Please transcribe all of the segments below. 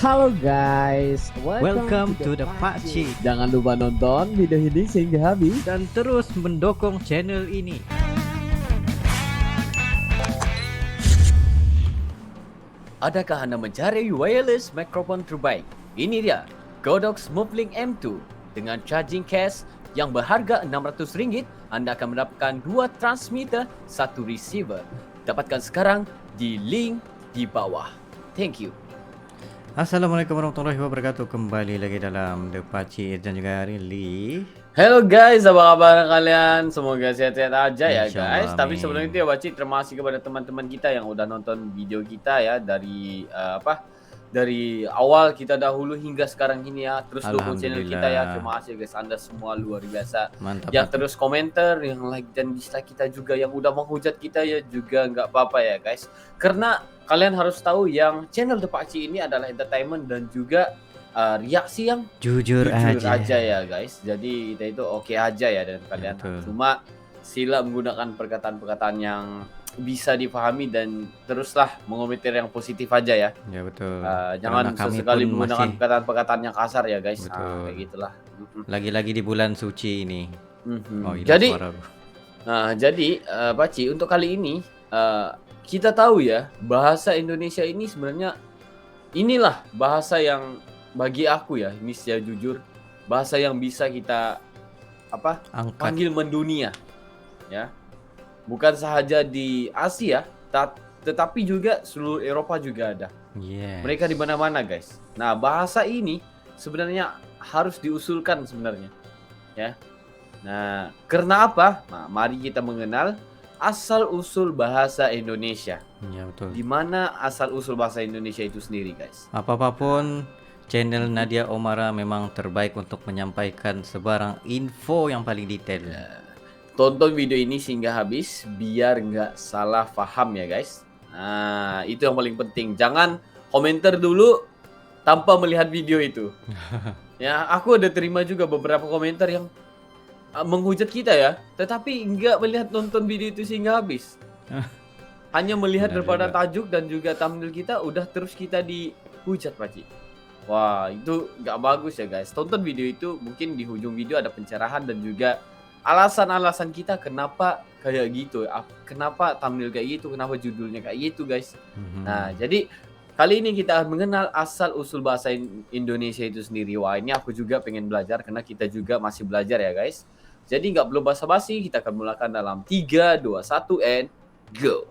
Halo guys, Welcome to the Pakcik. Jangan lupa nonton video ini sehingga habis Dan terus mendukung channel ini. Adakah Anda mencari wireless microphone terbaik? Ini dia, Godox Movelink M2. Dengan charging case yang berharga RM600, Anda akan mendapatkan 2 transmitter, 1 receiver. Dapatkan sekarang di link di bawah. Thank you. Assalamualaikum warahmatullahi wabarakatuh. Kembali lagi dalam The Pakcik dan juga Rilly. Hello guys, apa kabar kalian? Semoga sehat-sehat aja ya Insyaallah, guys. Tapi amin. sebelum itu ya Pakcik, terima kasih kepada teman-teman kita yang udah nonton video kita ya dari dari awal kita dahulu hingga sekarang ini ya. Terus dukung channel kita ya. Terima kasih guys, Anda semua luar biasa. Mantap. Yang terus komentar, yang like dan dislike kita juga, yang udah menghujat kita ya juga nggak apa-apa ya guys. Karena kalian harus tahu yang channel The Pakcik ini adalah entertainment dan juga reaksi yang Jujur aja. ya guys. Jadi kita itu oke aja ya dengan kalian. Betul. Cuma sila menggunakan perkataan-perkataan yang bisa difahami dan teruslah mengomentar yang positif aja ya. Ya betul. Jangan Karena kami sesekali pun menggunakan masih- perkataan-perkataan yang kasar ya guys. Betul. Kayak gitulah. Lagi-lagi di bulan suci ini. Oh, hilang Jadi suara. Pakcik, untuk kali ini kita tahu ya, bahasa Indonesia ini sebenarnya inilah bahasa yang bagi aku ya, ini saya jujur, bahasa yang bisa kita angkat. panggil mendunia ya. Bukan sahaja di Asia, tetapi juga seluruh Eropa juga ada. Yes. Mereka di mana-mana guys. Nah, bahasa ini sebenarnya harus diusulkan sebenarnya ya. Nah, karena apa? Nah, mari kita mengenal asal usul bahasa Indonesia. Ya betul. Di mana asal usul bahasa Indonesia itu sendiri guys? Apapun channel Nadia Omara memang terbaik untuk menyampaikan sebarang info yang paling detail. Tonton video ini sehingga habis biar nggak salah paham ya guys. Nah, itu yang paling penting. Jangan komentar dulu tanpa melihat video itu. Ya, aku ada terima juga beberapa komentar yang menghujat kita ya, tetapi nggak melihat nonton video itu sehingga habis. Hanya melihat Benar daripada juga. tajuk dan juga thumbnail kita, udah terus kita dihujat Pakcik. Wah, itu nggak bagus ya guys. Tonton video itu, mungkin di ujung video ada pencerahan dan juga alasan-alasan kita kenapa kayak gitu, kenapa thumbnail kayak gitu, kenapa judulnya kayak gitu guys. Nah, jadi kali ini kita akan mengenal asal usul bahasa Indonesia itu sendiri. Wah, ini aku juga pengen belajar karena kita juga masih belajar ya guys. Jadi nggak perlu basa-basi, kita akan mulakan dalam 3, 2, 1 and go.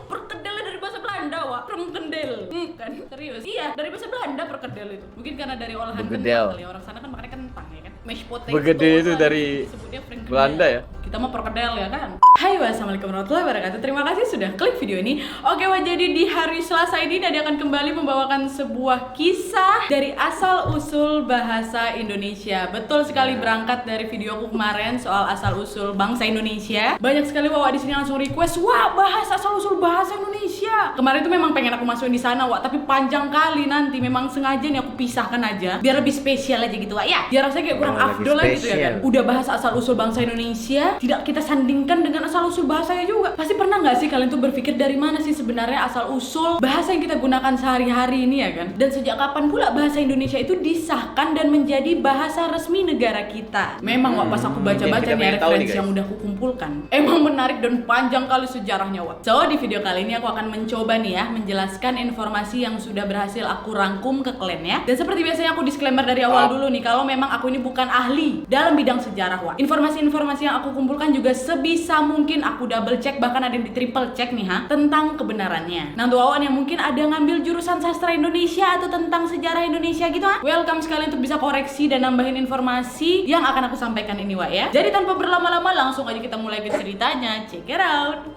Perkedelnya dari bahasa Belanda, Wak. Perkedel. Kan serius. Iya, dari bahasa Belanda perkedel itu. Mungkin karena dari olahan Begedel. kentang kali ya. Orang sana kan makannya kentang ya kan. Mashed potato. Begedel itu lah. dari Disebutnya perkedel. Belanda ya? Kita mau perkedel ya kan. Hai, wassalamualaikum warahmatullahi wabarakatuh. Terima kasih sudah klik video ini. Oke, Wak, jadi di hari Selasa ini Nadia akan kembali membawakan sebuah kisah dari asal usul bahasa Indonesia. Betul sekali, berangkat dari video aku kemarin soal asal usul bangsa Indonesia. Banyak sekali Wak di sini langsung request, "Wah, bahas asal usul bahasa Indonesia." Kemarin tuh memang pengen aku masukin di sana, Wak, tapi panjang kali nanti. Memang sengaja nih aku pisahkan aja biar lebih spesial aja gitu, Wak. Ya, biar rasanya kayak kurang Oh, lebih afdol lah gitu ya kan. spesial. Udah bahas asal usul bangsa Indonesia, tidak kita sandingkan dengan asal usul bahasanya juga. Pasti pernah nggak sih kalian tuh berpikir dari mana sih sebenarnya asal usul bahasa yang kita gunakan sehari-hari ini ya kan? Dan sejak kapan pula bahasa Indonesia itu disahkan dan menjadi bahasa resmi negara kita? Memang Wak, pas aku baca-baca Kita nih pengen tahu nih, referensi guys. yang udah aku kumpulkan, emang menarik dan panjang kali sejarahnya, Wak. So, di video kali ini aku akan mencoba nih ya menjelaskan informasi yang sudah berhasil aku rangkum ke kalian ya. Dan seperti biasanya aku disclaimer dari awal dulu nih, kalau memang aku ini bukan ahli dalam bidang sejarah, Wak. Informasi-informasi yang aku kumpulkan juga sebisa mungkin aku double check, bahkan ada yang di triple check nih tentang kebenarannya. Nah, untuk awan yang mungkin ada ngambil jurusan sastra Indonesia atau tentang sejarah Indonesia gitu welcome sekali untuk bisa koreksi dan nambahin informasi yang akan aku sampaikan ini, Wak ya. Jadi tanpa berlama-lama langsung aja kita mulai ke ceritanya. Check it out.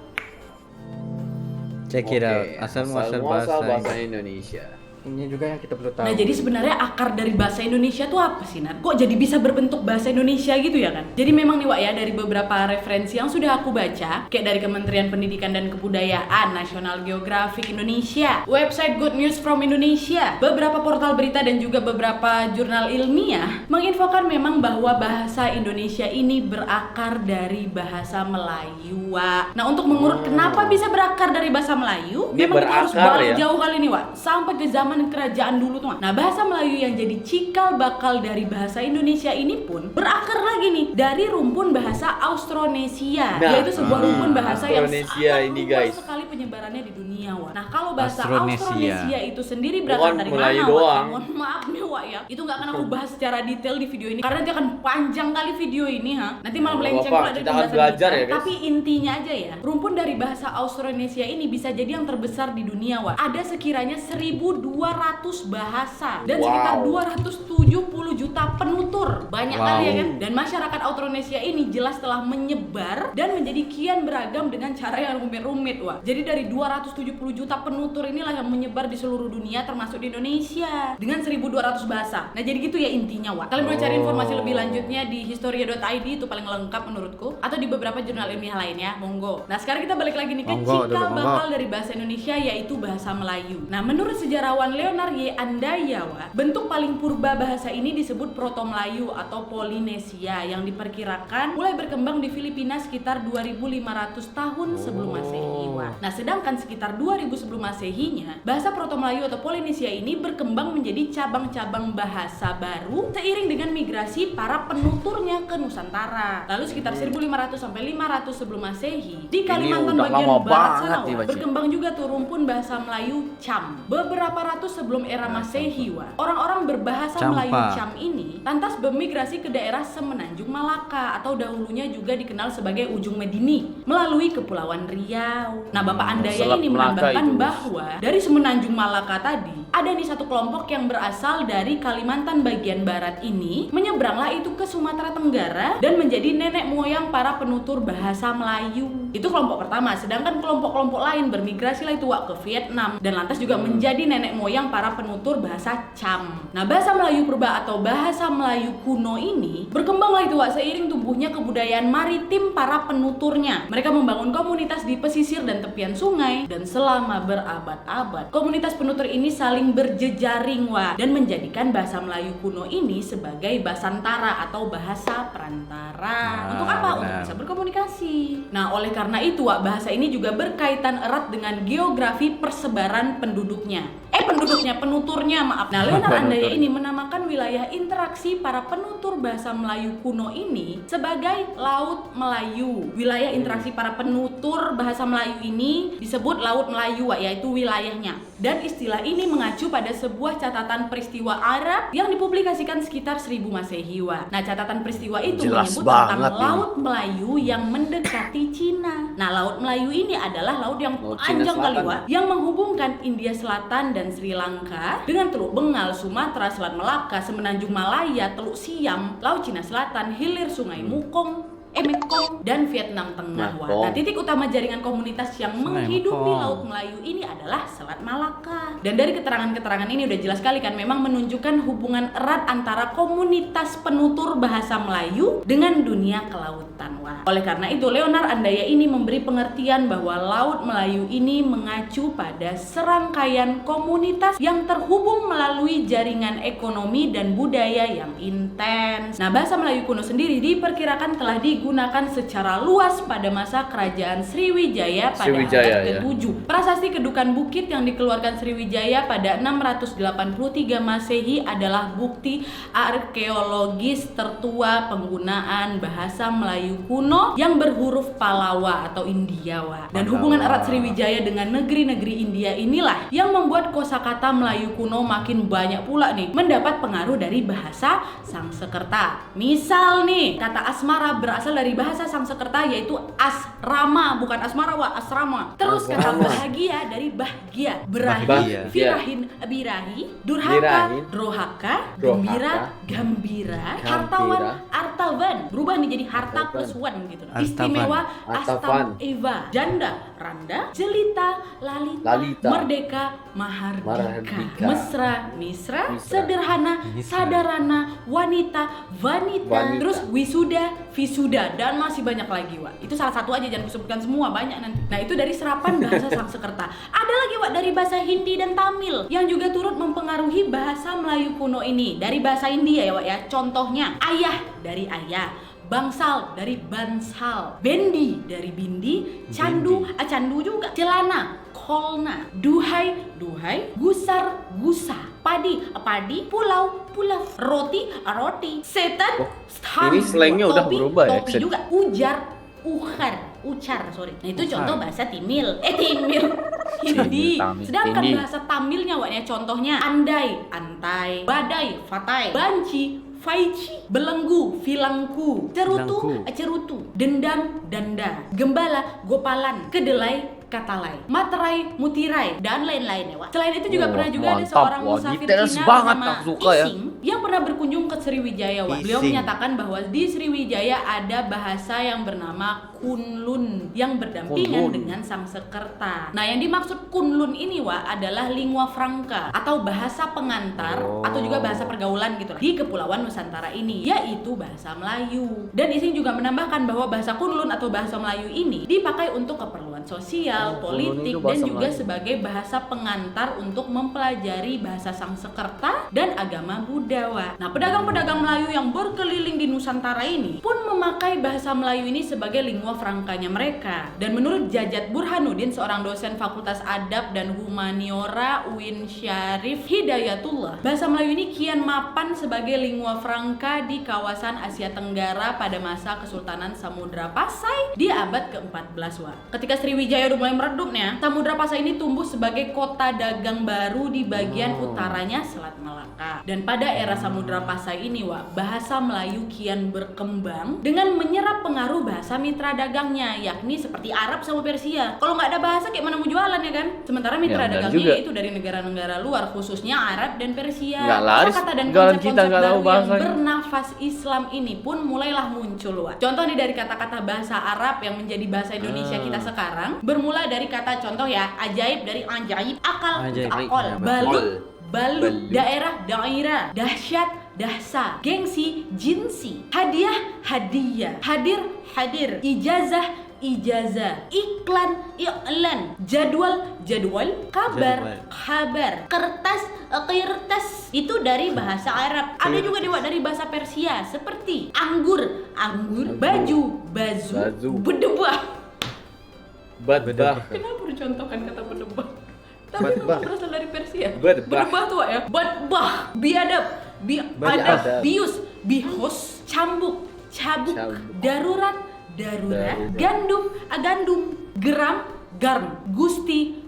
Check it out. Asal muasal bahasa Indonesia. Ini juga yang kita perlu tahu. Nah, jadi sebenarnya akar dari bahasa Indonesia tuh apa sih, Nat? Kok jadi bisa berbentuk bahasa Indonesia gitu ya kan? Jadi memang nih, Wak ya, dari beberapa referensi yang sudah aku baca, kayak dari Kementerian Pendidikan dan Kebudayaan, National Geographic Indonesia, website Good News from Indonesia, beberapa portal berita dan juga beberapa jurnal ilmiah menginfokan memang bahwa bahasa Indonesia ini berakar dari bahasa Melayu, Wak. Nah, untuk mengurut kenapa bisa berakar dari bahasa Melayu, Dia memang kita harus berakar balik ya? jauh kali nih, Wak, sampai ke zaman zaman kerajaan dulu tuh. Nah, bahasa Melayu yang jadi cikal bakal dari bahasa Indonesia ini pun berakar lagi nih dari rumpun bahasa Austronesia, yaitu sebuah rumpun bahasa yang Austronesia sangat ini, luas guys. sekali penyebarannya di dunia, Wak. Nah, kalau bahasa Austronesia. Austronesia itu sendiri berasal Bukan dari Melayu mana, doang. Wak? Mohon maaf nih, Wak ya. Itu nggak akan aku bahas secara detail di video ini karena nanti akan panjang kali video ini, Nanti malah Nggak melenceng apa-apa, pula dari kita akan pembahasan belajar kita. ya, guys. Tapi intinya aja ya, rumpun dari bahasa Austronesia ini bisa jadi yang terbesar di dunia, Wak. Ada sekiranya 1.200 bahasa dan Wow. sekitar 270 juta penutur. Banyak Wow. kali ya kan? Dan masyarakat Austronesia ini jelas telah menyebar dan menjadi kian beragam dengan cara yang rumit-rumit, Wak. Jadi dari 270 juta penutur inilah yang menyebar di seluruh dunia termasuk di Indonesia dengan 1.200 bahasa. Nah, jadi gitu ya intinya, Wak. Kalian boleh cari informasi lebih lanjutnya di historia.id, itu paling lengkap menurutku, atau di beberapa jurnal ilmiah lainnya, monggo. Nah, sekarang kita balik lagi nih ke Monggo dulu, cikal monggo. bakal dari bahasa Indonesia, yaitu bahasa Melayu. Nah, menurut sejarawan Leonard Y. Andaya, Wak, bentuk paling purba bahasa ini disebut Proto Melayu atau Polinesia yang diperkirakan mulai berkembang di Filipina sekitar 2.500 tahun sebelum Masehi, Wak. Nah, sedangkan sekitar 2000 sebelum Masehinya, bahasa Proto Melayu atau Polinesia ini berkembang menjadi cabang-cabang bahasa baru seiring dengan migrasi para penuturnya ke Nusantara. Lalu sekitar 1500 sampai 500 sebelum Masehi, di Kalimantan udah bagian lama barat banget sana, nih, Wak, Baci. berkembang juga tuh rumpun bahasa Melayu Cham. Beberapa ratus sebelum era Masehi, Wak, orang-orang berbahasa Champa. Melayu Cham ini lantas bermigrasi ke daerah Semenanjung Malaka atau dahulunya juga dikenal sebagai Ujung Medini melalui Kepulauan Riau. Nah, Bapak Andaya Selat ini Melaka menambahkan itu. bahwa dari Semenanjung Malaka tadi ada nih satu kelompok yang berasal dari Kalimantan bagian barat ini, menyeberanglah itu ke Sumatera Tenggara dan menjadi nenek moyang para penutur bahasa Melayu. Itu kelompok pertama, sedangkan kelompok-kelompok lain bermigrasi lah itu, Wak, ke Vietnam dan lantas juga menjadi nenek moyang para penutur bahasa Cham. Nah, bahasa Melayu purba atau bahasa Melayu kuno ini berkembanglah itu, Wak, seiring tumbuhnya kebudayaan maritim para penuturnya. Mereka membangun komunitas di pesisir dan tepian sungai dan selama berabad-abad komunitas penutur ini saling berjejaring, Wak, dan menjadikan bahasa Melayu kuno ini sebagai basantara atau bahasa perantara. Nah, Untuk apa? Untuk benar. bisa berkomunikasi. Nah, oleh karena itu, Wak, bahasa ini juga berkaitan erat dengan geografi persebaran penduduknya. Penuturnya, maaf. Nah, Leonard Andaya ini menamakan wilayah interaksi para penutur bahasa Melayu kuno ini sebagai Laut Melayu. Wilayah interaksi para penutur bahasa Melayu ini disebut Laut Melayu, Wak, yaitu wilayahnya. Dan istilah ini mengacu pada sebuah catatan peristiwa Arab yang dipublikasikan sekitar 1000 Masehi, Wak. Nah, catatan peristiwa itu Jelas menyebut banget tentang ini. Laut Melayu yang mendekati Cina. Nah, Laut Melayu ini adalah laut yang Laut Cina panjang kali, Selatan. Wak, yang menghubungkan India Selatan dan Sri Lanka dengan Teluk Bengal, Sumatera, Selat Melaka, Semenanjung Malaya, Teluk Siam, Laut Cina Selatan, hilir Sungai Mekong dan Vietnam Tengah, Wak. Mekong. Nah, titik utama jaringan komunitas yang Sungai menghidupi Mekong. Laut Melayu ini adalah Selat Malaka. Dan dari keterangan-keterangan ini udah jelas sekali kan, memang menunjukkan hubungan erat antara komunitas penutur bahasa Melayu dengan dunia kelautan, Wak. Oleh karena itu, Leonard Andaya ini memberi pengertian bahwa Laut Melayu ini mengacu pada serangkaian komunitas yang terhubung melalui jaringan ekonomi dan budaya yang intens. Nah, bahasa Melayu kuno sendiri diperkirakan telah digunakan secara luas pada masa kerajaan Sriwijaya pada Sriwijaya, abad ke-7. Prasasti Kedukan Bukit yang dikeluarkan Sriwijaya pada 683 Masehi adalah bukti arkeologis tertua penggunaan bahasa Melayu kuno yang berhuruf Palawa atau India, Wak. Dan hubungan erat Sriwijaya dengan negeri-negeri India inilah yang membuat kosakata Melayu kuno makin banyak pula nih mendapat pengaruh dari bahasa Sangsekerta. Misal nih, kata asmara berasal dari bahasa Sangsekerta yaitu asrama, bukan asmara, Wak, asrama. Terus kata Asrama. bahagia dari bahgia, berahi, Bahagia. firahin, birahi, durhaka, Birahin. drohaka, gembira, gambira, hartawan, artavan. Berubah nih jadi harta Artavan. plus one gitu. Artavan. Istimewa, Artavan. Eva, janda, randa, jelita, lalita, Lalita. merdeka, mahardika, Mahardika. mesra, misra, Misra. sederhana, Misra. sadarana, wanita, vanita, Wanita. terus wisuda, visuda, dan masih banyak lagi, Wak. Itu salah satu aja, jangan kusebutkan semua, banyak nanti. Nah, itu dari serapan bahasa Sangsekerta. Ada lagi, Wak, dari bahasa Hindi dan Tamil yang juga turut mempengaruhi bahasa Melayu kuno ini. Dari bahasa India ya, Wak, ya. Contohnya ayah dari ayah, bangsal dari bansal, bendi dari bindi, candu, candu juga, celana, kolna, duhai, gusar, gusa, padi, pulau, roti, setan, ini slangnya udah berubah ya, topi juga, ucar. Nah itu contoh bahasa Timil. Hindi. Tamil. Sedangkan Hindi. bahasa Tamilnya waknya contohnya andai, antai, badai, fatai, banci, faici, belenggu, filangku, cerutu, dendam, danda, gembala, gopalan, kedelai, katalai, materai, mutirai, dan lain-lain ya, Wak. Selain itu juga pernah juga ada mantap. seorang Wah, musafir details Cina banget, bernama aku suka ya. Ising yang pernah berkunjung ke Sriwijaya, Wak. Beliau Ising. menyatakan bahwa di Sriwijaya ada bahasa yang bernama Kunlun yang berdampingan Kunlun. dengan Sangsekerta. Nah, yang dimaksud Kunlun ini, Wak, adalah lingua franca atau bahasa pengantar atau juga bahasa pergaulan gitu di Kepulauan Nusantara ini, yaitu bahasa Melayu. Dan Ising juga menambahkan bahwa bahasa Kunlun atau bahasa Melayu ini dipakai untuk keperluan sosial, politik, Kunlun itu dan bahasa juga Melayu. sebagai bahasa pengantar untuk mempelajari bahasa Sangsekerta dan agama Buddha, Wak. Nah, pedagang-pedagang Melayu yang berkeliling di Nusantara ini pun memakai bahasa Melayu ini sebagai lingua francanya mereka. Dan menurut Jajat Burhanuddin, seorang dosen Fakultas Adab dan Humaniora UIN Syarif Hidayatullah, bahasa Melayu ini kian mapan sebagai lingua franca di kawasan Asia Tenggara pada masa Kesultanan Samudra Pasai di abad ke-14, Wak. Ketika Sriwijaya udah mulai meredup nih ya, Samudra Pasai ini tumbuh sebagai kota dagang baru di bagian utaranya Selat Malaka. Dan pada era Samudra Pasai ini, Wak, bahasa Melayu kian berkembang dengan menyerap pengaruh bahasa mitra dagangnya, yakni seperti Arab sama Persia. Kalau nggak ada bahasa kayak mana mau jualan ya kan? Sementara mitra benar dagangnya juga. itu dari negara-negara luar, khususnya Arab dan Persia. Nggak laris, Kata dan jualan konsep-konsep kita nggak tahu baru yang bahasanya. bernafas Islam ini pun mulailah muncul, Wak. Contoh nih dari kata-kata bahasa Arab yang menjadi bahasa Indonesia kita sekarang, bermula dari kata contoh ya, ajaib dari ajaib, akal Ajaib. akol, balut, daerah, dahsyat, dahsa, gengsi, jinsi, hadiah, hadir, ijazah, iklan, jadwal, kabar, kertas, itu dari bahasa Arab. Ada juga dari bahasa Persia seperti anggur, baju, bazu, bedebah. Badbah. Kenapa dicontohkan kata bedebah? Tapi Badbah. itu berasal dari Persia. Badbah. Bedebah tuh, Wak, ya. Badbah, biadab, Biadab. bius, bihus, cabuk, darurat, gandum, geram, gusti,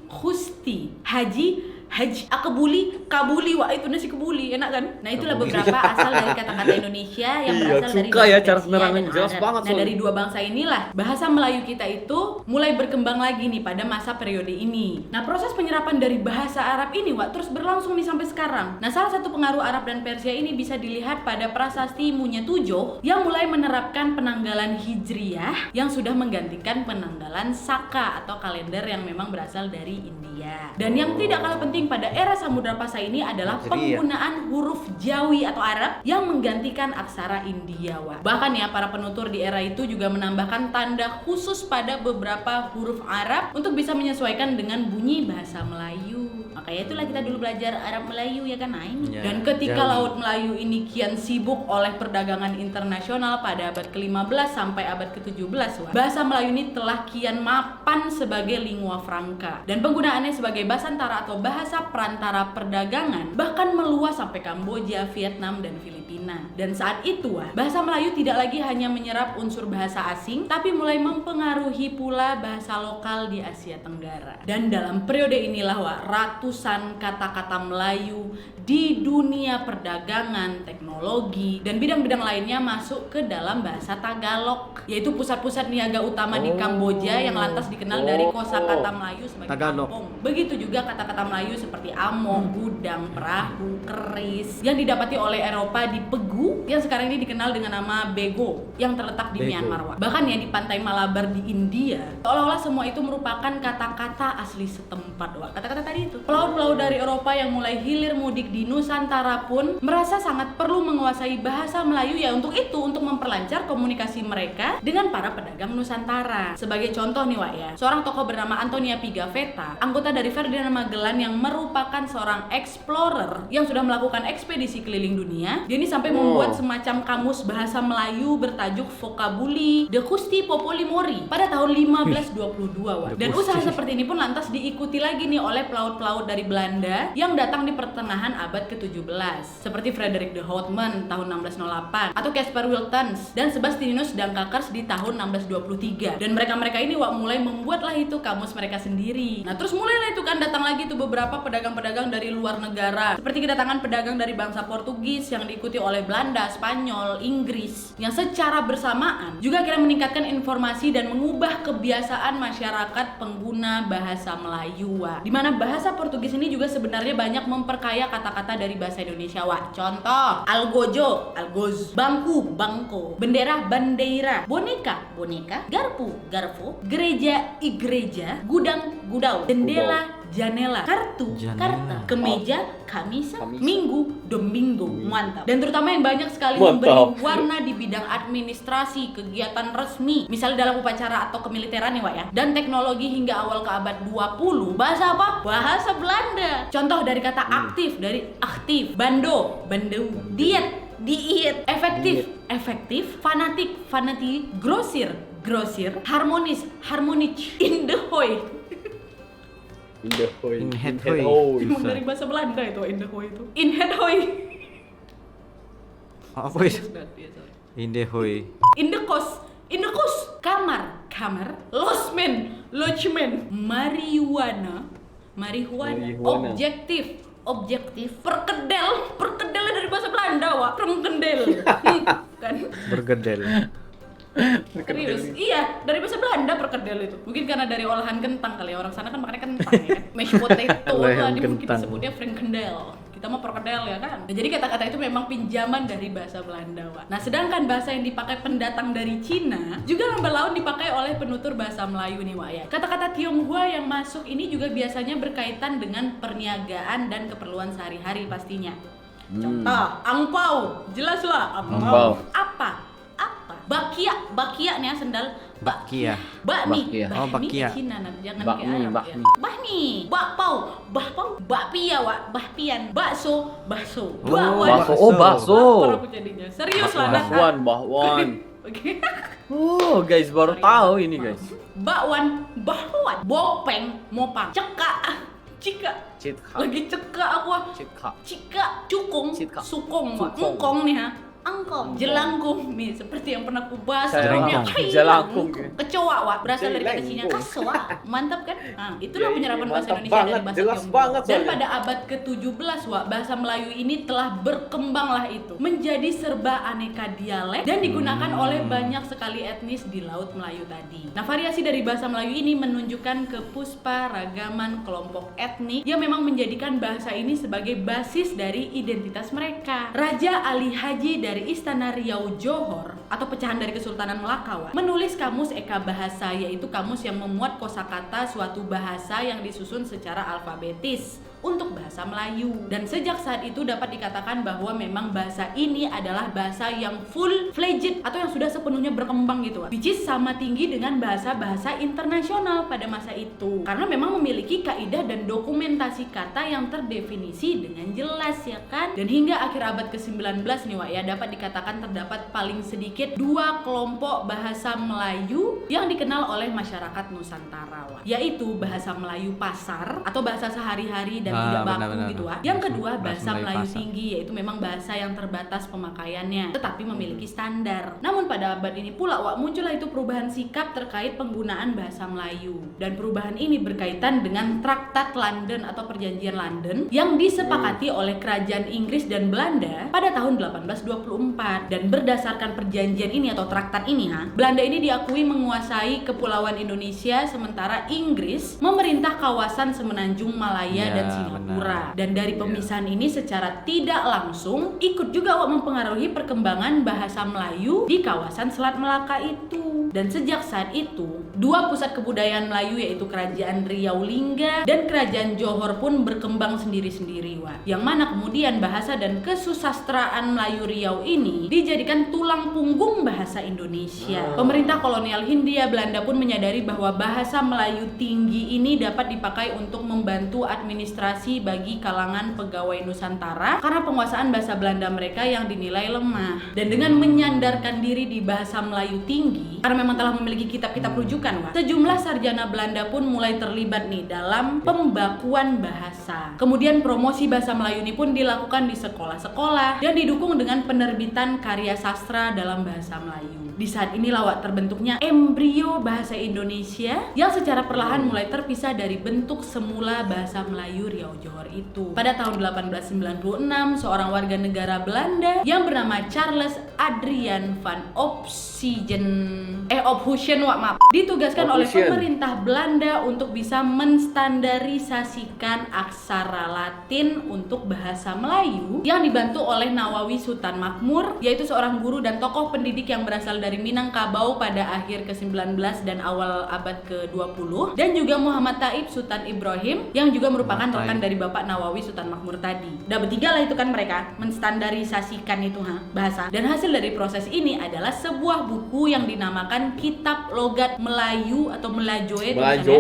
haji, akebuli, kabuli, wah itu nasi kebuli, enak kan? Nah itulah beberapa asal dari kata-kata Indonesia yang Iya, berasal dari suka bahasa ya cara Persia penerangnya, dan jelas Arab. banget Nah soalnya. dari dua bangsa inilah bahasa Melayu kita itu mulai berkembang lagi nih pada masa periode ini. Nah proses penyerapan dari bahasa Arab ini, Wak, terus berlangsung nih sampai sekarang. Nah salah satu pengaruh Arab dan Persia ini bisa dilihat pada prasasti Munyatujoh yang mulai menerapkan penanggalan Hijriyah yang sudah menggantikan penanggalan Saka atau kalender yang memang berasal dari India. Dan yang tidak kalah penting pada era Samudra Pasai ini adalah Hijriyah. penggunaan huruf Jawi atau Arab yang menggantikan aksara India, Wak. Bahkan ya para penutur di era itu juga menambahkan tanda khusus pada beberapa huruf Arab untuk bisa menyesuaikan dengan bunyi bahasa Melayu. Makanya itulah kita dulu belajar Arab Melayu ya kan, nah ini. Ya, Dan ketika Jawi. Laut Melayu ini kian sibuk oleh perdagangan internasional pada abad ke-15 sampai abad ke-17, Wak, bahasa Melayu ini telah kian mapan sebagai lingua franca dan penggunaannya sebagai basantara atau bahasa perantara perdagangan bahkan meluas sampai Kamboja, Vietnam, dan Filipina. Dan saat itu, Wak, bahasa Melayu tidak lagi hanya menyerap unsur bahasa asing tapi mulai mempengaruhi pula bahasa lokal di Asia Tenggara. Dan dalam periode inilah, Wak, ratusan kata-kata Melayu di dunia perdagangan, teknologi, dan bidang-bidang lainnya masuk ke dalam bahasa Tagalog, yaitu pusat-pusat niaga utama di Kamboja yang lantas dikenal dari kosakata Melayu sebagai Tagalog. kampung. Begitu juga kata-kata Melayu seperti among, gudang, perahu, keris yang didapati oleh Eropa di Pegu yang sekarang ini dikenal dengan nama Bego yang terletak di Bego. Myanmar, Wak. Bahkan ya di pantai Malabar di India, seolah-olah semua itu merupakan kata-kata asli setempat, Wak. Kata-kata tadi itu. Pelaut-pelaut dari Eropa yang mulai hilir mudik di Nusantara pun merasa sangat perlu menguasai bahasa Melayu ya untuk memperlancar komunikasi mereka dengan para pedagang Nusantara. Sebagai contoh nih, Wak, ya, seorang tokoh bernama Antonia Pigafetta, anggota dari Ferdinand Magellan yang merupakan seorang explorer yang sudah melakukan ekspedisi keliling dunia. Dia ini sampai membuat semacam kamus bahasa Melayu bertajuk Vocabuli De Gusti Populi Mori pada tahun 1522, Wak. Dan usaha seperti ini pun lantas diikuti lagi nih oleh pelaut-pelaut dari Belanda yang datang di pertengahan abad ke-17 seperti Frederik de Houtman tahun 1608 atau Caspar Wiltens dan Sebastianus Dancakers di tahun 1623. Dan mereka-mereka ini, Wak, mulai membuatlah itu kamus mereka sendiri. Nah, terus mulailah itu kan datang lagi tuh beberapa pedagang-pedagang dari luar negara, seperti kedatangan pedagang dari bangsa Portugis yang diikuti oleh Belanda, Spanyol, Inggris, yang secara bersamaan juga akhirnya meningkatkan informasi dan mengubah kebiasaan masyarakat pengguna bahasa Melayu, Wak. Dimana bahasa Portugis ini juga sebenarnya banyak memperkaya kata-kata dari bahasa Indonesia, Wak. Contoh, algojo, algoz, bangku, bangko, bendera, bandeira, boneka, boneka, garpu, garfo, gereja, igreja, gudang, gudau, jendela, janela, kartu, Janela. karta, kemeja, kamisa, Kamisa. minggu, domingo. Mantap. Dan terutama yang banyak sekali Mantap. memberi warna di bidang administrasi, kegiatan resmi, misalnya dalam upacara atau kemiliteran nih, Wak, ya. Dan teknologi hingga awal ke abad 20, bahasa apa? Bahasa Belanda. Contoh dari kata aktif, dari aktif, bando, bandu, diet, diet, efektif, efektif, fanatik, fanatik, grosir, grosir, harmonis, harmonic, indehoy. Inheadhoy. Emang dari bahasa Belanda itu indehoy itu. Inheadhoy. Apa itu? Indehoy. Indekos, indekos, kamar, kamar, losmen, lodgemen, marijuana, marihuana, objektif, objektif, perkedel, perkedelnya dari bahasa Belanda, Wak, perkedel, kan? Bergedel. Serius, iya, dari bahasa Belanda perkedel itu. Mungkin karena dari olahan kentang kali ya, orang sana kan makannya kentang ya kan. Mashed potato Olahan tadi mungkin kentang. disebutnya frikandel. Kita mah perkedel ya kan. Nah, jadi kata-kata itu memang pinjaman dari bahasa Belanda, Wak. Nah, sedangkan bahasa yang dipakai pendatang dari Cina juga lambat laun dipakai oleh penutur bahasa Melayu nih, Wak, ya. Kata-kata Tionghoa yang masuk ini juga biasanya berkaitan dengan perniagaan dan keperluan sehari-hari pastinya. Contoh, angpau, jelas lah Angpau. Apa? Bakia, bakia nih ya, sendal Bakia. bakmi, Bakia. Oh, bakia. Cina, jangan Bakmi, kayak Arab bakmi. ya. Bahmi, bakpau, bahpau, bakpia, Wak, bahpian, bakso, bakso, Oh, bakwan. Bakso, oh bakso. Lapar aku jadinya. Serius lah, Nat. Bakwan, bakwan. Oke. Oh guys, baru tahu ini guys. Bakwan, bahwan, bopeng, mopang, cekak, cika. Cika. Lagi cekak aku, ah. Cika. Cika, cukung, Cika. sukong, Wak. Cukong. Engkong nih ha. Angkong, jelangkung nih seperti yang pernah ku bahas Jelangkung. sebelumnya. Hai, Jelangkung. Kecoa, Wak, berasal dari kata Cina Jelangkung. kasoa. Mantap kan? Nah, itulah Iya, penyerapan bahasa mantap Indonesia dari banget, bahasa jelas Tionghoa. banget Dan soalnya. pada abad ke-17, Wak, bahasa Melayu ini telah berkembanglah itu menjadi serba aneka dialek dan digunakan oleh banyak sekali etnis di Laut Melayu tadi. Nah, variasi dari bahasa Melayu ini menunjukkan ragaman kelompok etnik yang memang menjadikan bahasa ini sebagai basis dari identitas mereka. Raja Ali Haji dari Istana Riau Johor atau pecahan dari Kesultanan Melaka, Wak, menulis kamus Eka Bahasa, yaitu kamus yang memuat kosakata suatu bahasa yang disusun secara alfabetis untuk bahasa Melayu. Dan sejak saat itu dapat dikatakan bahwa memang bahasa ini adalah bahasa yang full fledged atau yang sudah sepenuhnya berkembang gitu, Wak. Which is sama tinggi dengan bahasa-bahasa internasional pada masa itu. Karena memang memiliki kaidah dan dokumentasi kata yang terdefinisi dengan jelas ya kan. Dan hingga akhir abad ke-19 nih, Wak, ya, dapat dikatakan terdapat paling sedikit 2 kelompok bahasa Melayu yang dikenal oleh masyarakat Nusantara, Wak. Yaitu bahasa Melayu pasar atau bahasa sehari-hari dan tidak baku benar-benar. gitu, Wak. Yang kedua Bahasa bahasa Melayu Melayu pasar. tinggi, yaitu memang bahasa yang terbatas pemakaiannya tetapi memiliki standar. Namun pada abad ini pula, Wak, muncullah itu perubahan sikap terkait penggunaan bahasa Melayu. Dan perubahan ini berkaitan dengan Traktat London atau Perjanjian London yang disepakati oleh kerajaan Inggris dan Belanda pada tahun 1824. Dan berdasarkan perjanjian ini atau traktat ini, Belanda ini diakui menguasai kepulauan Indonesia sementara Inggris memerintah kawasan Semenanjung Malaya Ya, dan Singapura. benar. Dan dari pemisahan ini secara tidak langsung ikut juga, Wak, mempengaruhi perkembangan bahasa Melayu di kawasan Selat Melaka itu. Dan sejak saat itu, 2 pusat kebudayaan Melayu yaitu Kerajaan Riau Lingga dan Kerajaan Johor pun berkembang sendiri-sendiri, Wak. Yang mana kemudian bahasa dan kesusastraan Melayu Riau ini dijadikan tulang punggung lumbung bahasa Indonesia. Pemerintah kolonial Hindia Belanda pun menyadari bahwa bahasa Melayu tinggi ini dapat dipakai untuk membantu administrasi bagi kalangan pegawai Nusantara karena penguasaan bahasa Belanda mereka yang dinilai lemah. Dan dengan menyandarkan diri di bahasa Melayu tinggi, karena memang telah memiliki kitab-kitab rujukan, Wak, sejumlah sarjana Belanda pun mulai terlibat nih dalam pembakuan bahasa. Kemudian promosi bahasa Melayu ini pun dilakukan di sekolah-sekolah dan didukung dengan penerbitan karya sastra dalam bahasa Melayu. Di saat inilah, Wak, terbentuknya embrio bahasa Indonesia yang secara perlahan mulai terpisah dari bentuk semula bahasa Melayu Riau Johor itu. Pada tahun 1896, seorang warga negara Belanda yang bernama Charles Adrian van Ophusen, Wak, maaf, ditugaskan oleh pemerintah Belanda untuk bisa menstandarisasikan aksara Latin untuk bahasa Melayu yang dibantu oleh Nawawi Sultan Makmur, yaitu seorang guru dan tokoh pendidik yang berasal dari Minangkabau pada akhir ke-19 dan awal abad ke-20, dan juga Muhammad Taib Sultan Ibrahim yang juga merupakan rekan dari Bapak Nawawi Sultan Makmur tadi. Udah bertiga lah itu kan mereka menstandarisasikan itu bahasa. Dan hasil dari proses ini adalah sebuah buku yang dinamakan Kitab Logat Melayu atau Melajoe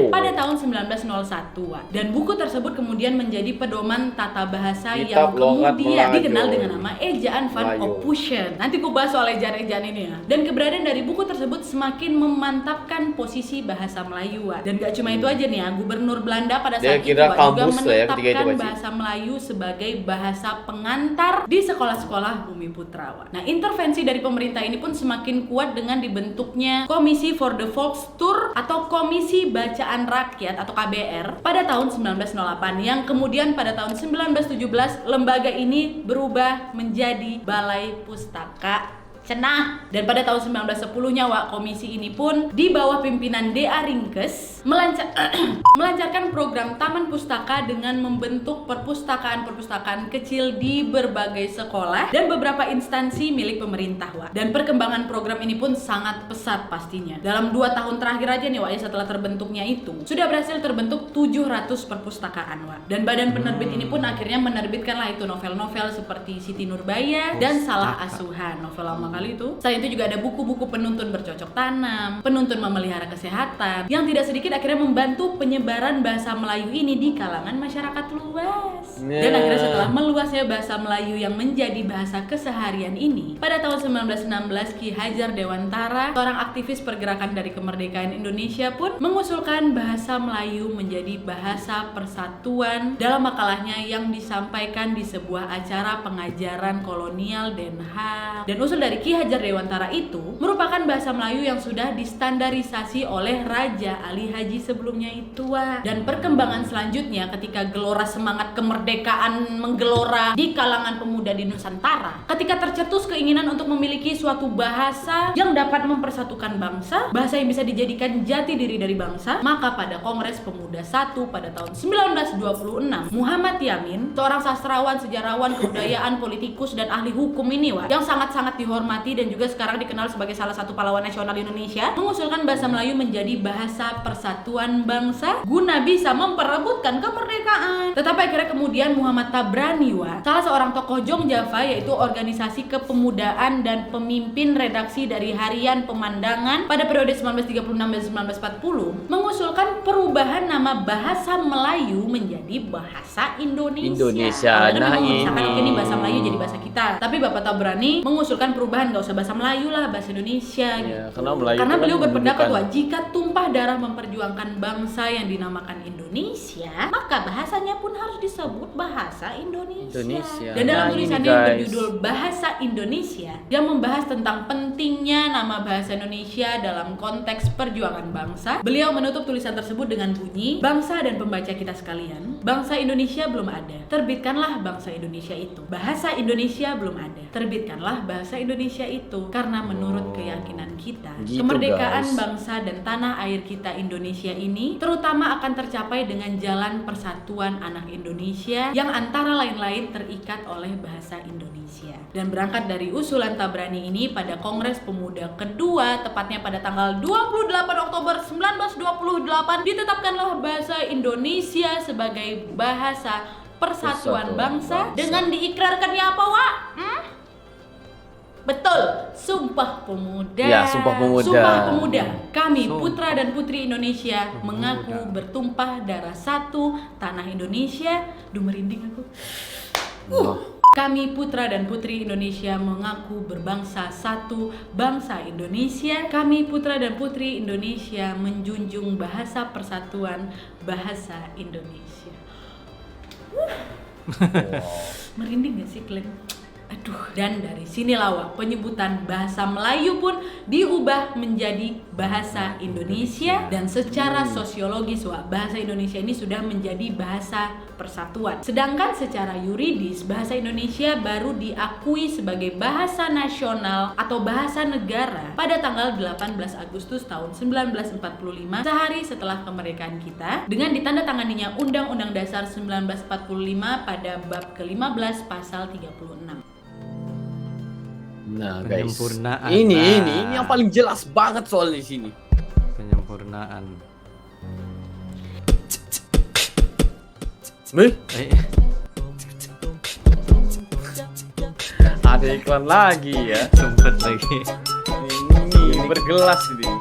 pada tahun 1901, Wak. Dan buku tersebut kemudian menjadi pedoman tata bahasa yang kemudian dikenal dengan nama Ejaan van Ophusen. Nanti aku bahas soal ejaan-ejaan ini ya. Dan keberadaan dari buku tersebut semakin memantapkan posisi bahasa Melayu, Wak. Dan gak cuma itu aja nih ya, Gubernur Belanda pada saat itu, Wak, juga menetapkan bahasa Melayu sebagai bahasa pengantar di sekolah-sekolah Bumi Putra, Wak. Nah, intervensi dari pemerintah ini pun semakin kuat dengan dibentuknya Komisi for the Volkstur atau Komisi Bacaan Rakyat atau KBR pada tahun 1908 yang kemudian pada tahun 1917 lembaga ini berubah menjadi Balai Pustaka Cenah. Dan pada tahun 1910-nya, Wak, komisi ini pun di bawah pimpinan D.A. Ringkes melancarkan program Taman Pustaka dengan membentuk perpustakaan-perpustakaan kecil di berbagai sekolah dan beberapa instansi milik pemerintah, Wak. Dan perkembangan program ini pun sangat pesat pastinya. Dalam 2 tahun terakhir aja nih, Wak, ya, setelah terbentuknya itu sudah berhasil terbentuk 700 perpustakaan, Wak. Dan badan penerbit ini pun akhirnya menerbitkanlah itu novel-novel seperti Siti Nurbaya dan Salah Asuhan, novel lama kali itu. Selain itu juga ada buku-buku penuntun bercocok tanam, penuntun memelihara kesehatan, yang tidak sedikit akhirnya membantu penyebaran bahasa Melayu ini di kalangan masyarakat luas. Dan akhirnya setelah meluasnya bahasa Melayu yang menjadi bahasa keseharian ini, pada tahun 1916 Ki Hajar Dewantara, seorang aktivis pergerakan dari kemerdekaan Indonesia, pun mengusulkan bahasa Melayu menjadi bahasa persatuan dalam makalahnya yang disampaikan di sebuah acara pengajaran kolonial Den Haag. Dan usul dari Ki Hajar Dewantara itu merupakan bahasa Melayu yang sudah distandarisasi oleh Raja Ali Haji sebelumnya itu, Wak. Dan perkembangan selanjutnya ketika gelora semangat kemerdekaan menggelora di kalangan pemuda di Nusantara, ketika tercetus keinginan untuk memiliki suatu bahasa yang dapat mempersatukan bangsa, bahasa yang bisa dijadikan jati diri dari bangsa, maka pada Kongres Pemuda 1 pada tahun 1926, Muhammad Yamin, seorang sastrawan, sejarawan, kebudayaan, politikus, dan ahli hukum ini, Wak, yang sangat-sangat dihormati dan juga sekarang dikenal sebagai salah satu pahlawan nasional Indonesia, mengusulkan bahasa Melayu menjadi bahasa persatuan bangsa guna bisa memperebutkan kemerdekaan. Tetapi akhirnya kemudian Muhammad Tabrani, Wak, salah seorang tokoh Jong Java, yaitu organisasi kepemudaan dan pemimpin redaksi dari Harian Pemandangan pada periode 1936 dan 1940, mengusulkan perubahan nama bahasa Melayu menjadi bahasa Indonesia. Nah, ini bahasa Melayu jadi bahasa kita. Tapi Bapak Tabrani mengusulkan perubahan, nggak usah bahasa Melayu lah, bahasa Indonesia gitu. Karena beliau berpendapat, Wak, jika tumpah darah memperjuangkan bangsa yang dinamakan Indonesia, maka bahasanya pun harus disebut bahasa Indonesia. Dan dalam tulisannya yang berjudul Bahasa Indonesia, dia membahas tentang pentingnya nama bahasa Indonesia dalam konteks perjuangan bangsa. Beliau menutup tulisan tersebut dengan bunyi, "Bangsa dan pembaca kita sekalian, bangsa Indonesia belum ada. Terbitkanlah bangsa Indonesia itu. Bahasa Indonesia belum ada. Terbitkanlah bahasa Indonesia itu. Karena menurut keyakinan kita, kemerdekaan bangsa dan tanah air kita Indonesia ini terutama akan tercapai dengan jalan persatuan anak Indonesia yang antara lain-lain terikat oleh bahasa Indonesia." Dan berangkat dari usulan Tabrani ini, pada Kongres Pemuda kedua, tepatnya pada tanggal 28 Oktober 1928, ditetapkanlah bahasa Indonesia sebagai bahasa persatuan bangsa dengan diikrarkannya apa, Wak? Betul, Sumpah Pemuda. Ya, Sumpah Pemuda. Sumpah Pemuda. Kami Sumpah. putra dan putri Indonesia Sumpah mengaku Pemuda. bertumpah darah satu tanah Indonesia. Duh, merinding aku. Kami putra dan putri Indonesia mengaku berbangsa satu, bangsa Indonesia. Kami putra dan putri Indonesia menjunjung bahasa persatuan, bahasa Indonesia. Merinding gak sih kalian? Aduh, dan dari sinilah penyebutan bahasa Melayu pun diubah menjadi bahasa Indonesia, dan secara sosiologis bahasa Indonesia ini sudah menjadi bahasa persatuan. Sedangkan secara yuridis bahasa Indonesia baru diakui sebagai bahasa nasional atau bahasa negara pada tanggal 18 Agustus tahun 1945, sehari setelah kemerdekaan kita, dengan ditandatanganinya Undang-Undang Dasar 1945 pada bab ke-15 pasal 36. Nah, guys. Penyempurnaan. Ini yang paling jelas banget soal di sini. Penyempurnaan. Ada iklan lagi ya. Sempet lagi. Ini bergelas ini.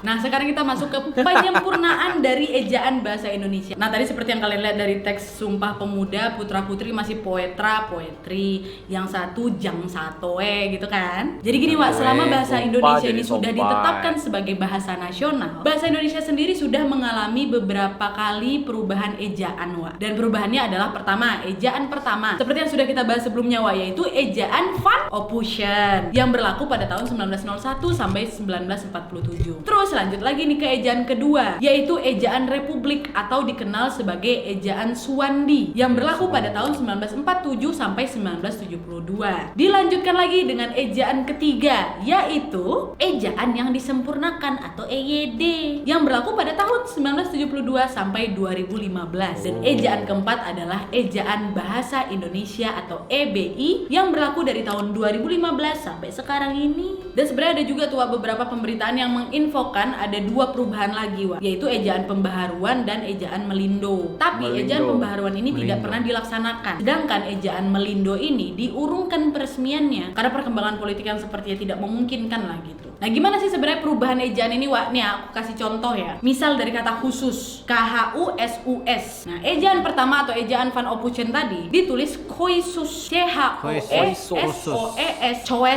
Nah, sekarang kita masuk ke penyempurnaan dari ejaan bahasa Indonesia. Nah, tadi seperti yang kalian lihat dari teks Sumpah Pemuda, putra putri masih poetra, poetri, yang satu jang satoe gitu kan. Jadi gini Wak, selama bahasa Indonesia ini sudah ditetapkan sebagai bahasa nasional, bahasa Indonesia sendiri sudah mengalami beberapa kali perubahan ejaan Wak. Dan perubahannya adalah pertama, ejaan pertama seperti yang sudah kita bahas sebelumnya Wak, yaitu ejaan Van Ophusen yang berlaku pada tahun 1901 sampai 1947. Terus lanjut lagi nih ke ejaan kedua, yaitu ejaan Republik atau dikenal sebagai ejaan Suwandi yang berlaku pada tahun 1947 sampai 1972. Dilanjutkan lagi dengan ejaan ketiga, yaitu ejaan yang disempurnakan atau EYD yang berlaku pada tahun 1972 sampai 2015. Dan ejaan keempat adalah ejaan Bahasa Indonesia atau EBI yang berlaku dari tahun 2015 sampai sekarang ini. Dan sebenarnya ada juga tuh beberapa pemberitaan yang menginfokan ada dua perubahan lagi Wak, yaitu ejaan pembaharuan dan ejaan melindo. Tapi ejaan pembaharuan ini tidak pernah dilaksanakan. Sedangkan ejaan melindo ini diurungkan peresmiannya karena perkembangan politik yang sepertinya tidak memungkinkan lah gitu. Nah, gimana sih sebenarnya perubahan ejaan ini Wak? Nih aku kasih contoh ya. Misal dari kata khusus, KHUSUS. Nah, ejaan pertama atau ejaan Van Ophusen tadi ditulis khoisus, CHOESOES,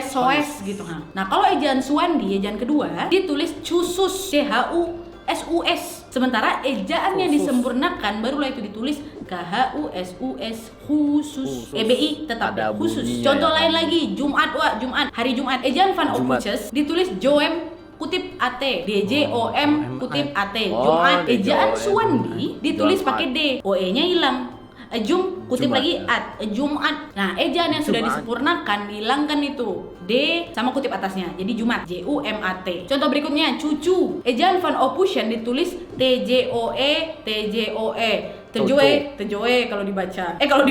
coes gitu. Nah, kalau ejaan Suwandi, ejaan kedua ditulis CHUSUS, CHUSUS. Sementara ejaan yang disempurnakan barulah itu ditulis KHUSUS khusus. EBI tetap Ada khusus. bunyinya Contoh ya, lain lagi, Jumat Wak, Jumat, hari Jumat. Ejaan Van Ophusen ditulis Joem kutip AT, DJOM kutip AT. Jumat. Ejaan Suwandi ditulis pakai D, OE-nya hilang. Jum kutip Jumat, lagi ya. at, Jumat. Nah, ejaan yang sudah disempurnakan hilangkan itu D sama kutip atasnya, jadi Jumat, JUMAT. Contoh berikutnya, cucu. Ejaan Van Ophusen ditulis TJOE, TJOE. Tejoe kalau dibaca. Kalau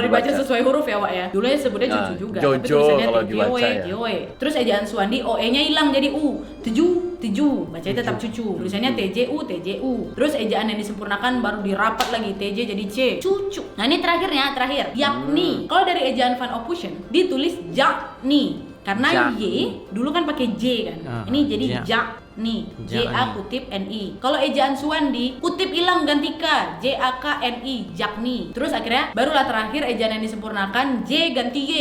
dibaca sesuai huruf ya Wak ya. Dulu ya sebutnya cucu juga. Jojo tapi tulisannya kalau dibaca ya. Joe. Terus ejaan Suwandi OE-nya hilang jadi U. Teju. Bacanya tetap cucu. Tulisannya TJU. Terus ejaan yang disempurnakan baru dirapat lagi, TJ jadi C. Cucu. Nah, ini terakhir. Yakni. Kalau dari ejaan Van Ophusen ditulis jakni. Karena Y dulu kan pakai J kan. Ini jadi jakni. JA kutip NI. Kalau ejaan Suwandi kutip hilang ganti K, JAKNI, jakni. Terus akhirnya barulah terakhir ejaan yang disempurnakan J ganti Y,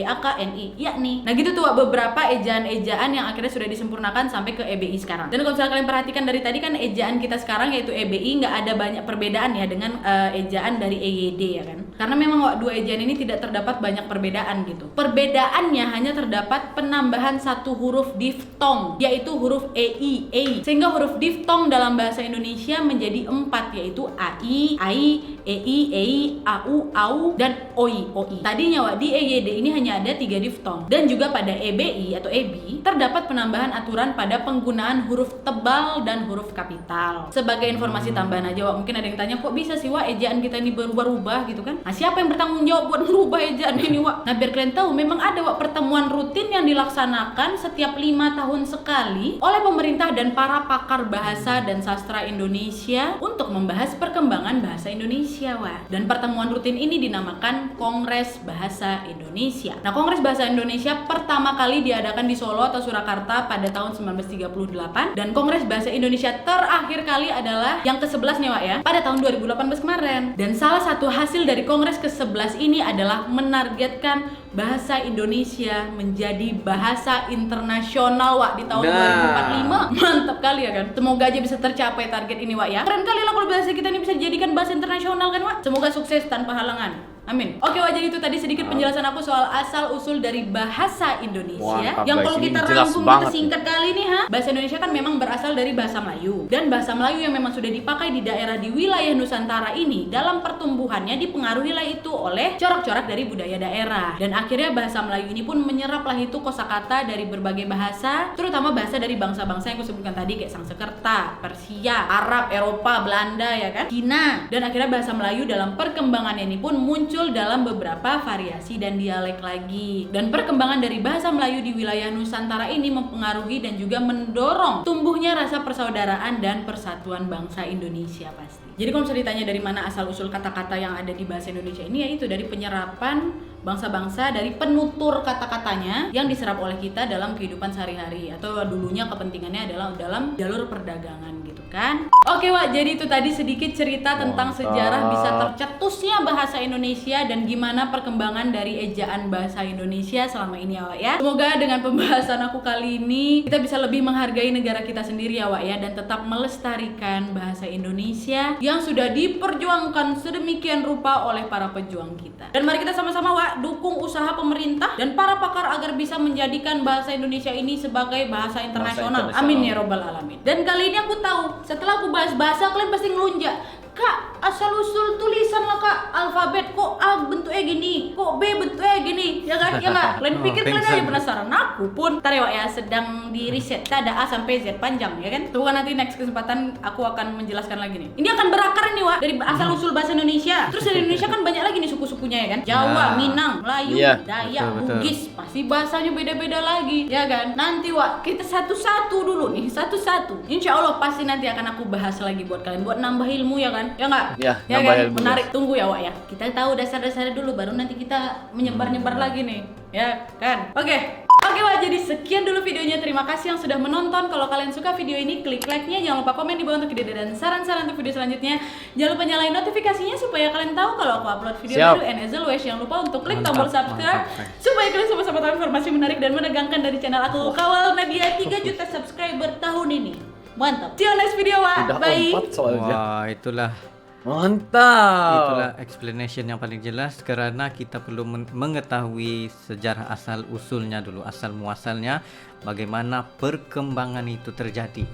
YAKNI, yakni. Nah gitu tuh beberapa ejaan-ejaan yang akhirnya sudah disempurnakan sampai ke EBI sekarang. Dan kalau misalnya kalian perhatikan dari tadi kan ejaan kita sekarang yaitu EBI nggak ada banyak perbedaan ya dengan ejaan dari EYD ya kan. Karena memang dua ejaan ini tidak terdapat banyak perbedaan gitu. Perbedaannya hanya terdapat penambahan satu huruf diftong, yaitu huruf EI, sehingga huruf diftong dalam bahasa Indonesia menjadi 4, yaitu AI, AI, EI, EI, AU, AU, dan OI, OI. Tadinya Wak, di EYD ini hanya ada 3 diftong. Dan juga pada EBI atau EBI terdapat penambahan aturan pada penggunaan huruf tebal dan huruf kapital. Sebagai informasi tambahan aja Wak, mungkin ada yang tanya kok bisa sih Wak ejaan kita ini berubah-ubah gitu kan? Nah, siapa yang bertanggung jawab buat merubah ejaan ini Wak? Nah, biar kalian tahu memang ada Wak pertemuan rutin yang dilaksanakan setiap 5 tahun sekali oleh pemerintah dan para pakar bahasa dan sastra Indonesia untuk membahas perkembangan bahasa Indonesia Wak. Dan pertemuan rutin ini dinamakan Kongres Bahasa Indonesia. Nah, Kongres Bahasa Indonesia pertama kali diadakan di Solo atau Surakarta pada tahun 1938 dan Kongres Bahasa Indonesia terakhir kali adalah yang ke-11 nih Wak ya, pada tahun 2018 kemarin. Dan salah satu hasil dari Kongres ke-11 ini adalah menargetkan bahasa Indonesia menjadi bahasa internasional Wak di tahun 2045. Mantap kali ya kan. Semoga aja bisa tercapai target ini Wak ya. Keren kali lah kalau bahasa kita ini bisa dijadikan bahasa internasional kan Wak. Semoga sukses tanpa halangan. Amin. Oke Wak, jadi itu tadi sedikit penjelasan aku soal asal usul dari bahasa Indonesia. Mantap, yang guys, kalau ini kita jelas rangkum, banget kita singkat kali nih bahasa Indonesia kan memang berasal dari bahasa Melayu. Dan bahasa Melayu yang memang sudah dipakai di daerah di wilayah Nusantara ini dalam pertumbuhannya dipengaruhi lah itu oleh corak-corak dari budaya daerah. Dan akhirnya bahasa Melayu ini pun menyerap lah itu kosakata dari berbagai bahasa, terutama bahasa dari bangsa-bangsa yang aku sebutkan tadi kayak Sanskerta, Persia, Arab, Eropa, Belanda ya kan, Cina. Dan akhirnya bahasa Melayu dalam perkembangannya ini pun muncul dalam beberapa variasi dan dialek lagi. Dan perkembangan dari bahasa Melayu di wilayah Nusantara ini mempengaruhi dan juga mendorong tumbuhnya rasa persaudaraan dan persatuan bangsa Indonesia pasti. Jadi kalau misalnya ditanya dari mana asal usul kata-kata yang ada di bahasa Indonesia ini, yaitu dari penyerapan bangsa-bangsa dari penutur kata-katanya yang diserap oleh kita dalam kehidupan sehari-hari, atau dulunya kepentingannya adalah dalam jalur perdagangan gitu kan. Oke Wak, jadi itu tadi sedikit cerita tentang sejarah bisa tercetusnya bahasa Indonesia dan gimana perkembangan dari ejaan bahasa Indonesia selama ini ya Wak ya. Semoga dengan pembahasan aku kali ini kita bisa lebih menghargai negara kita sendiri ya Wak ya, dan tetap melestarikan bahasa Indonesia yang sudah diperjuangkan sedemikian rupa oleh para pejuang kita. Dan mari kita sama-sama Wak dukung usaha pemerintah dan para pakar agar bisa menjadikan bahasa Indonesia ini sebagai bahasa internasional. Amin ya robbal alamin. Dan kali ini aku tahu, setelah aku bahas bahasa kalian pasti ngelunjak, Kak, asal usul tulisan lah Kak, alfabet kok A bentuknya gini, kok B bentuknya gini, ya kan? Ya nggak? Kalian pikir kalian aja penasaran? Aku pun ntar ya Wak ya, sedang di riset, ada A sampai Z panjang ya kan? Tunggu nanti next kesempatan aku akan menjelaskan lagi nih. Ini akan berakar nih Wak, dari asal usul bahasa Indonesia. Terus dari Indonesia kan banyak lagi nih suku-sukunya ya kan? Jawa, Minang, Melayu, Dayak, Bugis, pasti bahasanya beda-beda lagi, ya kan? Nanti Wak, kita satu-satu dulu nih, satu-satu. Insya Allah pasti nanti akan aku bahas lagi buat kalian, buat nambah ilmu ya kan? Ya nggak? Ya, Ya nambah kan? ilmu, Menarik, tunggu ya Wak ya. Kita tahu dasar-dasarnya dulu, baru nanti kita menyebar-nyebar lagi nih, ya kan? Oke. Oke Wak, jadi sekian dulu videonya. Terima kasih yang sudah menonton. Kalau kalian suka video ini, klik like-nya. Jangan lupa komen di bawah untuk ide dan saran-saran untuk video selanjutnya. Jangan lupa nyalain notifikasinya supaya kalian tahu kalau aku upload video baru. And as always, jangan lupa untuk klik tombol subscribe supaya kalian sama-sama tahu informasi menarik dan menegangkan dari channel aku. Kawal Nadia 3 juta subscriber tahun ini. Mantap. See you next video Wak. Udah Bye. 4 soalnya. Wah, itulah Mantap. explanation yang paling jelas, karena kita perlu mengetahui sejarah asal usulnya dulu, asal muasalnya, bagaimana perkembangan itu terjadi.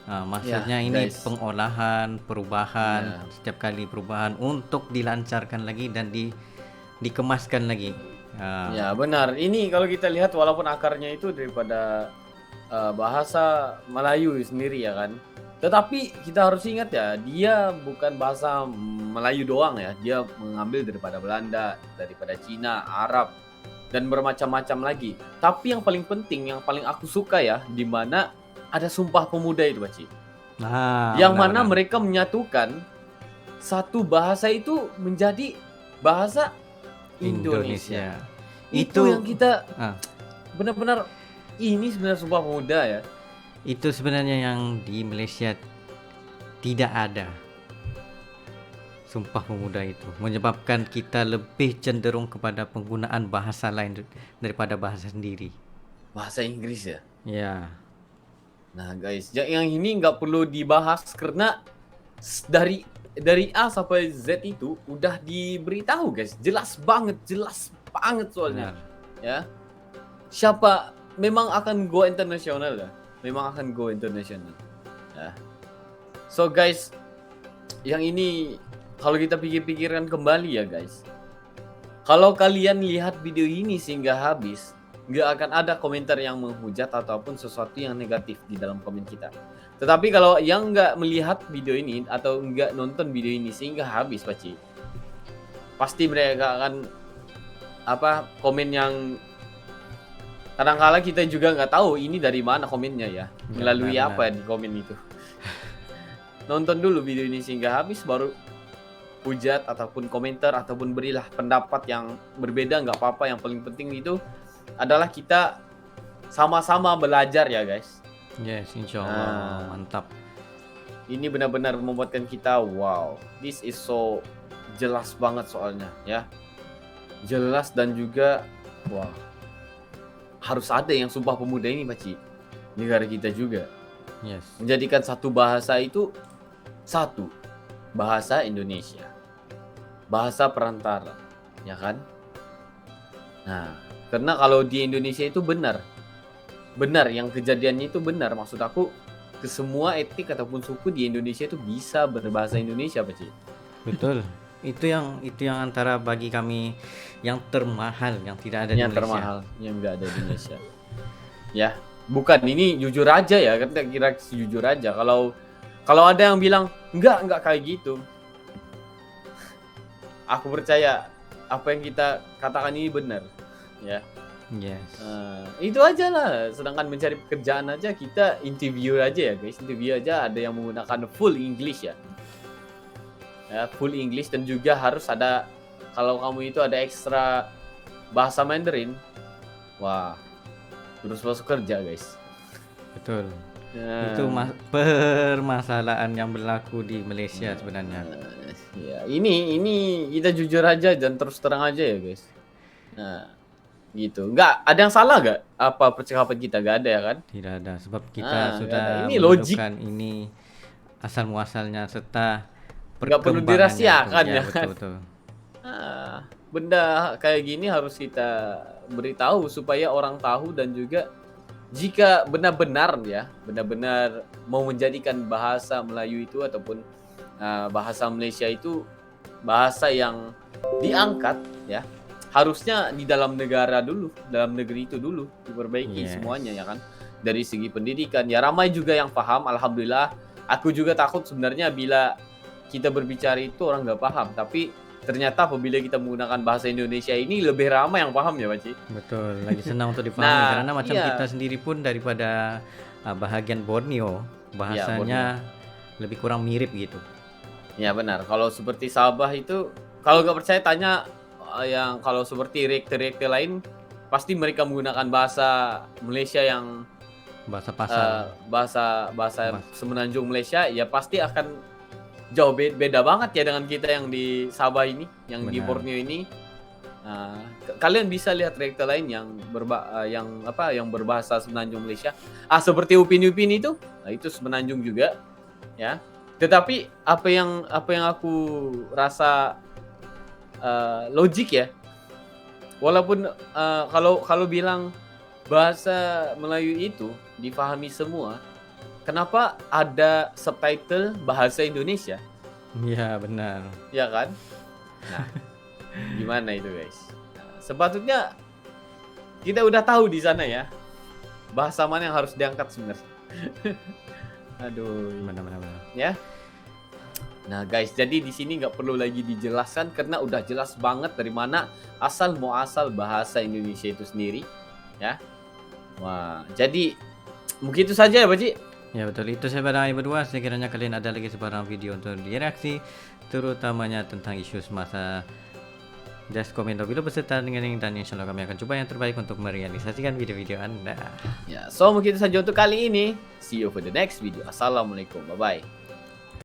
Nah, maksudnya ini guys. pengolahan, perubahan, setiap kali perubahan untuk dilancarkan lagi dan dikemaskan lagi. Ya benar. Ini kalau kita lihat walaupun akarnya itu daripada bahasa Melayu sendiri ya kan. Tetapi kita harus ingat ya, dia bukan bahasa Melayu doang ya. Dia mengambil daripada Belanda, daripada Cina, Arab, dan bermacam-macam lagi. Tapi yang paling penting, yang paling aku suka ya, di mana ada Sumpah Pemuda itu, Baci. Nah, yang mana mereka menyatukan satu bahasa itu menjadi bahasa Indonesia. Itu yang kita benar-benar, ini sebenarnya Sumpah Pemuda ya. Itu sebenarnya yang di Malaysia tidak ada. Sumpah Pemuda itu menyebabkan kita lebih cenderung kepada penggunaan bahasa lain daripada bahasa sendiri. Bahasa Inggris ya. Ya. Nah guys, yang ini nggak perlu dibahas karena dari A sampai Z itu udah diberitahu guys, jelas banget soalnya. Ya. Siapa memang akan go internasional ya. Memang akan go internasional. Ya. So guys, yang ini kalau kita pikir-pikirkan kembali ya guys, kalau kalian lihat video ini sehingga habis, nggak akan ada komentar yang menghujat ataupun sesuatu yang negatif di dalam komen kita. Tetapi kalau yang nggak melihat video ini atau nggak nonton video ini sehingga habis, Paci, pasti mereka akan komen yang kadang-kala kita juga nggak tahu ini dari mana komennya ya, melalui benar. apa di komen itu. Nonton dulu video ini sehingga habis baru hujat ataupun komentar ataupun berilah pendapat yang berbeda, nggak apa-apa. Yang paling penting itu adalah kita sama-sama belajar ya guys. Yes, insya Allah. Mantap. Ini benar-benar membuatkan kita wow, this is so jelas banget soalnya ya. Jelas dan juga wah, harus ada yang Sumpah Pemuda ini, Paci, negara kita juga Yes. menjadikan satu bahasa itu satu bahasa Indonesia, bahasa perantara, ya kan? Nah, karena kalau di Indonesia itu benar yang kejadiannya itu benar. Maksud aku, ke semua etnik ataupun suku di Indonesia itu bisa berbahasa Indonesia, Paci. Betul. Itu yang antara bagi kami yang termahal, yang tidak ada di Yang Malaysia. termahal, yang nggak ada di Indonesia. Ya, bukan ini jujur aja ya, kan kita kira jujur aja. Kalau ada yang bilang enggak kayak gitu, aku percaya apa yang kita katakan ini benar, ya. Yes. Itu aja lah. Sedangkan mencari pekerjaan aja kita interview aja ya guys, interview aja ada yang menggunakan full English ya. Full English, dan juga harus ada, kalau kamu itu ada ekstra bahasa Mandarin, wah, terus masuk kerja guys. Betul. Ya. Itu permasalahan yang berlaku di Malaysia sebenarnya. Ya, ini kita jujur aja dan terus terang aja ya guys. Nah, gitu. Nggak ada yang salah nggak? Apa percakapan kita nggak ada ya kan? Tidak ada, sebab kita nggak sudah ada. Ini logik. menentukan ini asal muasalnya serta Nggak perlu perkembangannya. dirahasiakan Ya, ya kan? betul. Benda kayak gini harus kita beritahu supaya orang tahu, dan juga jika benar-benar mau menjadikan bahasa Melayu itu ataupun bahasa Malaysia itu bahasa yang diangkat ya, harusnya di dalam negeri itu dulu diperbaiki Yes. semuanya ya kan. Dari segi pendidikan ya ramai juga yang paham, alhamdulillah. Aku juga takut sebenarnya bila kita berbicara itu orang nggak paham, tapi ternyata apabila kita menggunakan bahasa Indonesia ini lebih ramai yang paham ya, Pak Ci. Betul, lagi senang untuk dipahami Nah, karena macam iya. kita sendiri pun daripada bahagian Borneo, bahasanya lebih kurang mirip gitu. Ya benar. Kalau seperti Sabah itu, kalau nggak percaya tanya yang kalau seperti rektor-rektor lain, pasti mereka menggunakan bahasa Malaysia yang Bahasa pasar. bahasa Semenanjung Malaysia, ya pasti akan jauh beda banget ya dengan kita yang di Sabah ini, yang di Benar. Borneo ini. Kalian bisa lihat rektor lain yang berbahasa Semenanjung Malaysia. Seperti Upin Ipin itu, itu Semenanjung juga, ya. Tetapi apa yang aku rasa logik ya. Walaupun kalau bilang bahasa Melayu itu dipahami semua, kenapa ada subtitle bahasa Indonesia? Iya, benar. Ya kan? Nah, gimana itu guys? Nah, sepatutnya kita udah tahu di sana ya, bahasa mana yang harus diangkat sebenarnya. Aduh, Benar. ya. Nah guys, jadi di sini nggak perlu lagi dijelaskan karena udah jelas banget dari mana asal muasal bahasa Indonesia itu sendiri, ya. Wah, jadi mungkin itu saja ya, Pak Ci. Ya betul, itu saya pada berdua. Sekiranya kalian ada lagi sebarang video untuk direaksi, terutamanya tentang isu semasa, just komen dulu beserta dengan link, dan insya Allah kami akan coba yang terbaik untuk merealisasikan video-video Anda. Ya, so mungkin itu saja untuk kali ini. See you for the next video. Assalamualaikum, bye bye.